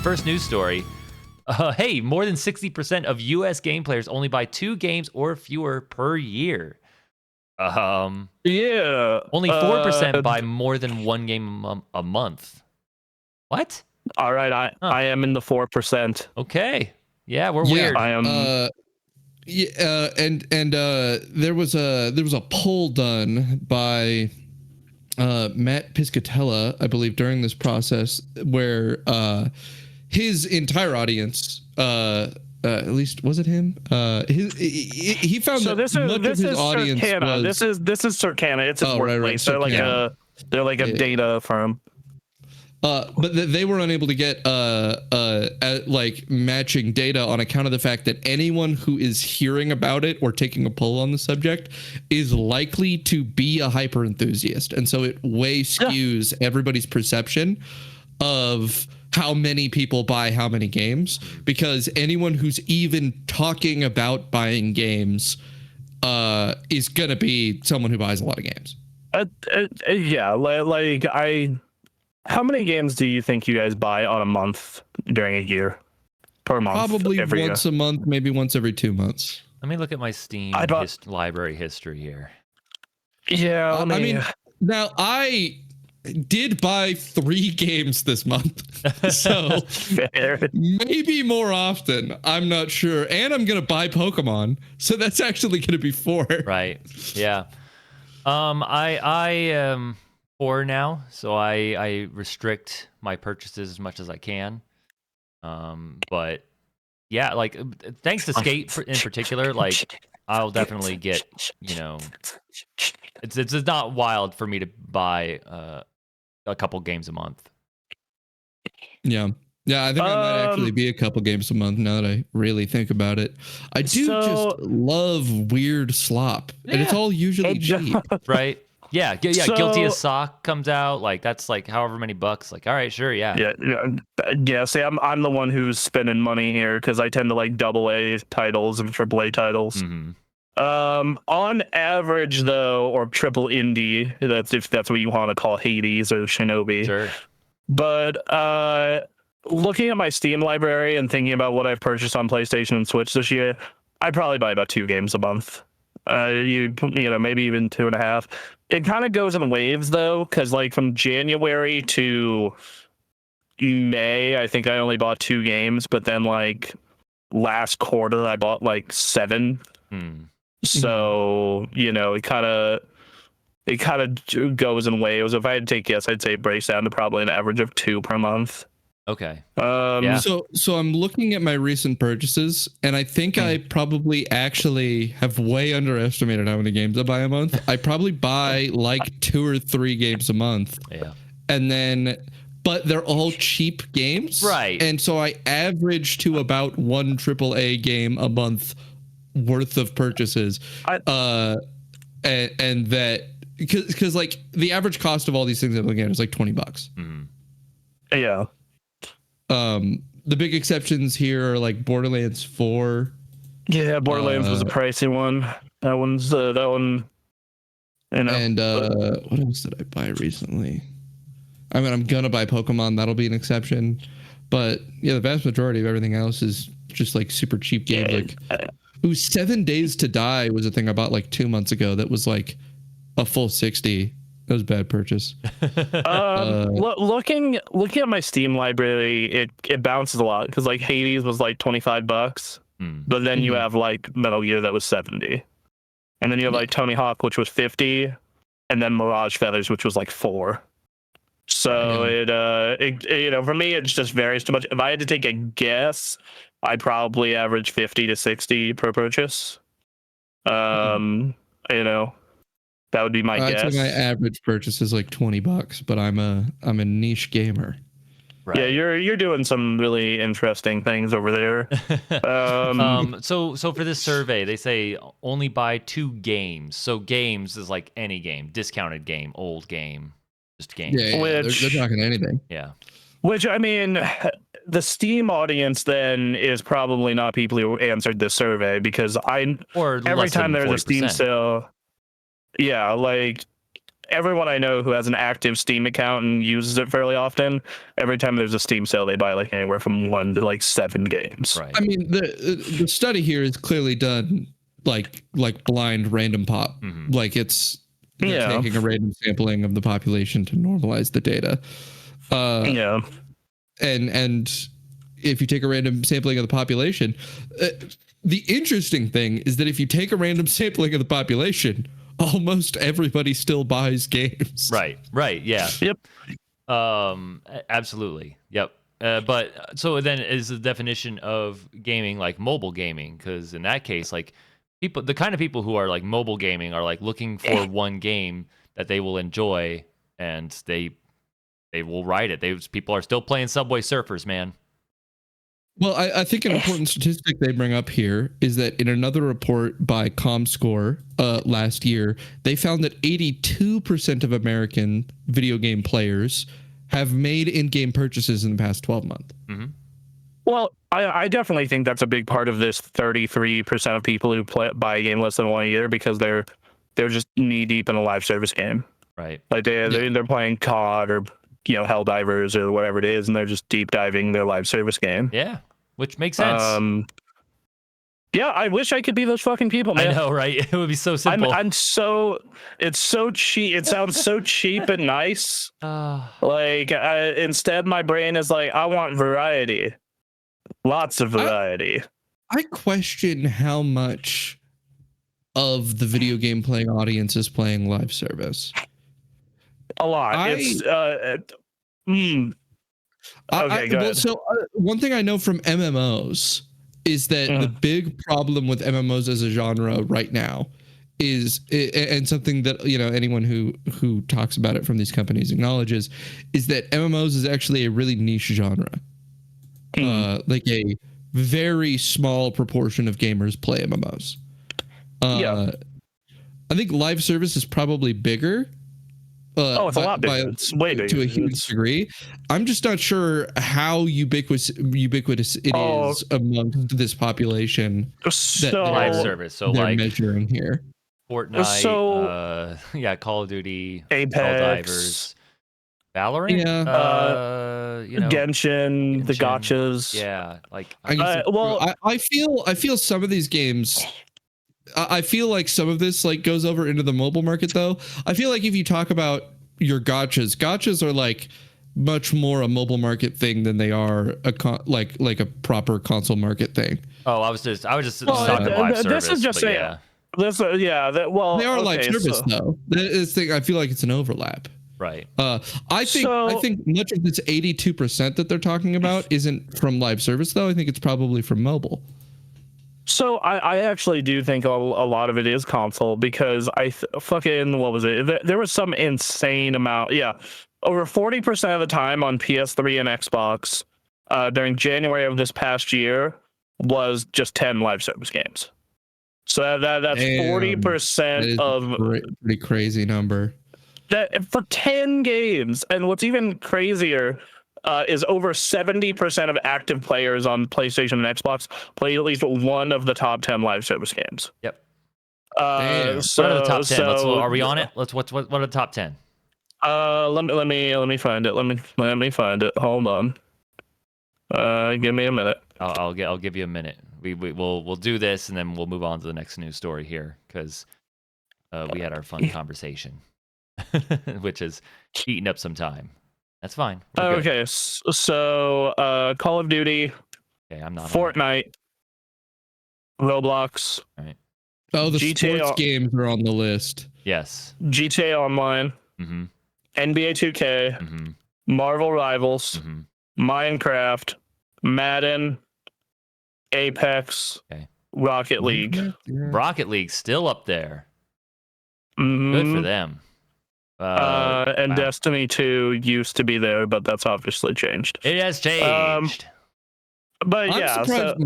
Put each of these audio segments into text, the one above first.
first news story. Hey, more than 60% of U.S. game players only buy 2 games or fewer per year. Yeah. Only 4% buy more than 1 game a month. What? All right, I am in the 4%. Okay. Yeah, we're weird. I am. There was a poll done by Matt Piscatella, I believe, during this process, where his entire audience, at least was it him? He found So that much of his audience Circana. was This is Circana. It's a workplace. Right. They're like a data firm. But they were unable to get like matching data on account of the fact that anyone who is hearing about it or taking a poll on the subject is likely to be a hyper enthusiast, and so it way skews everybody's perception of how many people buy how many games, because anyone who's even talking about buying games is gonna be someone who buys a lot of games. How many games do you think you guys buy on a month during a year? Per month? Probably once a month, maybe once every 2 months. Let me look at my Steam library history here. Yeah, I mean, now I did buy 3 games this month, so maybe more often. I'm not sure, and I'm gonna buy Pokemon, so that's actually gonna be 4. Right? Yeah. I am 4 now, so I restrict my purchases as much as I can. But yeah, like thanks to Skate in particular, like I'll definitely get, you know, it's not wild for me to buy a couple games a month. Yeah, I think I might actually be a couple games a month now that I really think about it. I do just love weird slop, and it's all usually cheap, right? Yeah. Guilty as Sock comes out, like that's like however many bucks. Like, all right, sure, yeah. See, I'm the one who's spending money here because I tend to like AA titles and AAA titles. Mm-hmm. On average, though, or triple indie, if that's what you want to call Hades or Shinobi. Sure. But looking at my Steam library and thinking about what I've purchased on PlayStation and Switch this year, I probably buy about 2 games a month. You know, maybe even 2.5. It kind of goes in waves though, because like from January to May, I think I only bought 2 games, but then like last quarter I bought like 7. So you know, it kind of goes in waves. If I had to take guess, I'd say it breaks down to probably an average of 2 per month. Okay. Yeah. So I'm looking at my recent purchases, and I think I probably actually have way underestimated how many games I buy a month. I probably buy like 2 or 3 games a month. Yeah. And then, but they're all cheap games. Right. And so I average to about 1 AAA game a month worth of purchases. And that, because like the average cost of all these things I'm looking at is like $20. Mm-hmm. Yeah. The big exceptions here are like Borderlands 4. Yeah, Borderlands was a pricey one. That one, you know. And what else did I buy recently? I mean, I'm gonna buy Pokemon. That'll be an exception. But yeah, the vast majority of everything else is just like super cheap games. Like, 7 Days to Die was a thing I bought like 2 months ago. That was like a full 60. That was a bad purchase. Looking at my Steam library, it bounces a lot because like Hades was like $25, but then you have like Metal Gear that was 70, and then you have like Tony Hawk, which was 50, and then Mirage Feathers, which was like 4. So it you know, for me it just varies too much. If I had to take a guess, I'd probably average 50 to 60 per purchase. You know. That would be my guess. I'd say my average purchase is like $20, but I'm a niche gamer. Right. Yeah, you're doing some really interesting things over there. So for this survey, they say only buy 2 games. So games is like any game, discounted game, old game, just game. Yeah, they're talking anything. Yeah. Which, I mean, the Steam audience then is probably not people who answered this survey, because every time there's a Steam sale. Yeah, like everyone I know who has an active Steam account and uses it fairly often, every time there's a Steam sale, they buy like anywhere from 1 to like 7 games. Right. I mean, the study here is clearly done like blind random pop. Like they're taking a random sampling of the population to normalize the data. And if you take a random sampling of the population, the interesting thing is that if you take a random sampling of the population, almost everybody still buys games. Right. Yeah. Yep. Absolutely. Yep. But so then is the definition of gaming like mobile gaming? Because in that case, like the kind of people who are like mobile gaming are like looking for one game that they will enjoy, and they will write it. People are still playing Subway Surfers, man. Well, I think an important statistic they bring up here is that in another report by ComScore last year, they found that 82% of American video game players have made in-game purchases in the past 12 months. Well, I definitely think that's a big part of this 33% of people who buy a game less than one a year because they're just knee deep in a live service game. Right. Like they're playing COD or Helldivers or whatever it is, and they're just deep diving their live service game. Yeah, which makes sense. Yeah, I wish I could be those fucking people, man. I know, right? It would be so simple. It's so cheap. It sounds so cheap and nice. Like instead, my brain is like, I want variety, lots of variety. I question how much of the video game playing audience is playing live service. A lot. Okay, go ahead. So one thing I know from MMOs is that the big problem with MMOs as a genre right now is, and something that anyone who talks about it from these companies acknowledges, is that MMOs is actually a really niche genre. Like a very small proportion of gamers play MMOs. I think live service is probably bigger. It's a lot bigger. It's way bigger to a huge degree. I'm just not sure how ubiquitous it is amongst this population. So live service. So they're like measuring here. Fortnite, Call of Duty, Apex, Helldivers, Valorant, Genshin, the gotchas. Yeah, like I feel some of these games. I feel like some of this like goes over into the mobile market though. I feel like if you talk about your gotchas are like much more a mobile market thing than they are like a proper console market thing. Oh, I was just talking live service. This is just saying. Yeah. They are live service though. I feel like it's an overlap. Right. I think much of this 82% that they're talking about isn't from live service though. I think it's probably from mobile. So I actually do think a lot of it is console because what was it? There was some insane amount. Yeah, over 40% of the time on PS3 and Xbox during January of this past year was just 10 live service games. So that's 40% of pretty crazy number. That for 10 games, and what's even crazier. Is over 70% of active players on PlayStation and Xbox play at least one of the top 10 live service games. Yep. So what are the top 10? Are we on it? What are the top 10? Let me find it. Let me find it. Hold on. Give me a minute. I'll give you a minute. We'll do this and then we'll move on to the next news story here because we had our fun conversation, which is eating up some time. That's fine. Okay, so Call of Duty, I'm not Fortnite, Roblox. All right. Oh, the GTA sports games are on the list. Yes. GTA Online, NBA 2K, Marvel Rivals, Minecraft, Madden, Apex, Rocket League. Rocket League's still up there. Good for them. And wow. Destiny 2 used to be there, but that's obviously changed. It has changed. But I'm surprised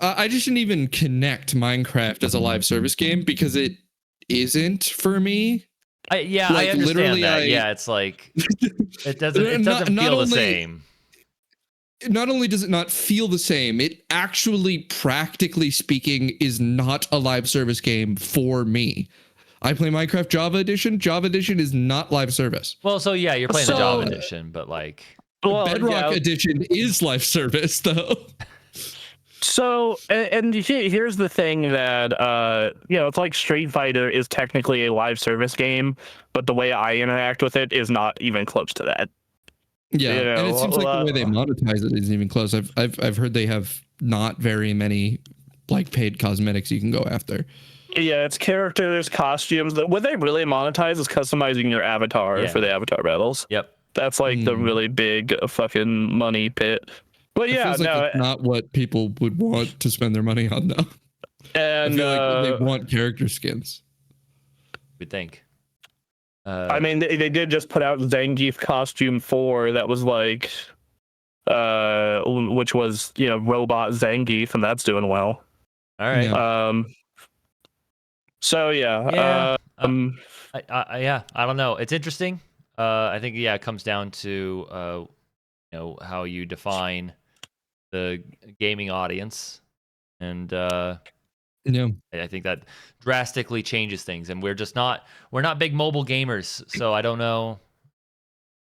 I just shouldn't even connect Minecraft as a live service game because it isn't for me. I understand that. It's like it doesn't feel the same. Not only does it not feel the same, it actually, practically speaking, is not a live service game for me. I play Minecraft Java Edition. Java Edition is not live service. Well, so yeah, you're playing the Java edition, but like Bedrock Edition is live service though. So, and here's the thing that, it's like Street Fighter is technically a live service game, but the way I interact with it is not even close to that. Yeah, and it seems like the way they monetize it isn't even close. I've heard they have not very many like paid cosmetics you can go after. Yeah, it's characters, costumes. What they really monetize is customizing your avatar for the avatar battles. Yep. That's like the really big fucking money pit. But yeah, it feels like it's not what people would want to spend their money on though. And I feel like they want character skins. We'd think. I mean, they did just put out Zangief Costume 4 that was like, which was, robot Zangief, and that's doing well. All right. Yeah. So yeah. I don't know. It's interesting. I think it comes down to how you define the gaming audience, and I think that drastically changes things, and we're not big mobile gamers, so I don't know.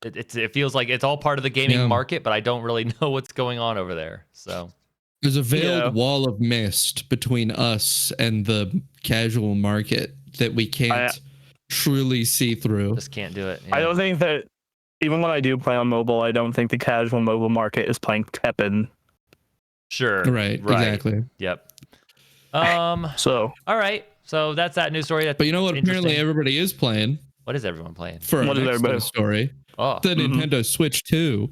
It feels like it's all part of the gaming market, but I don't really know what's going on over there. So there's a veiled wall of mist between us and the casual market that we can't truly see through. Just can't do it. I don't think that, even when I do play on mobile, I don't think the casual mobile market is playing Tekken. Sure. Right. Exactly. Yep. So. All right. So that's that news story. But you know what? Apparently everybody is playing. What is everyone playing? For our next story. Oh. The Nintendo Switch 2.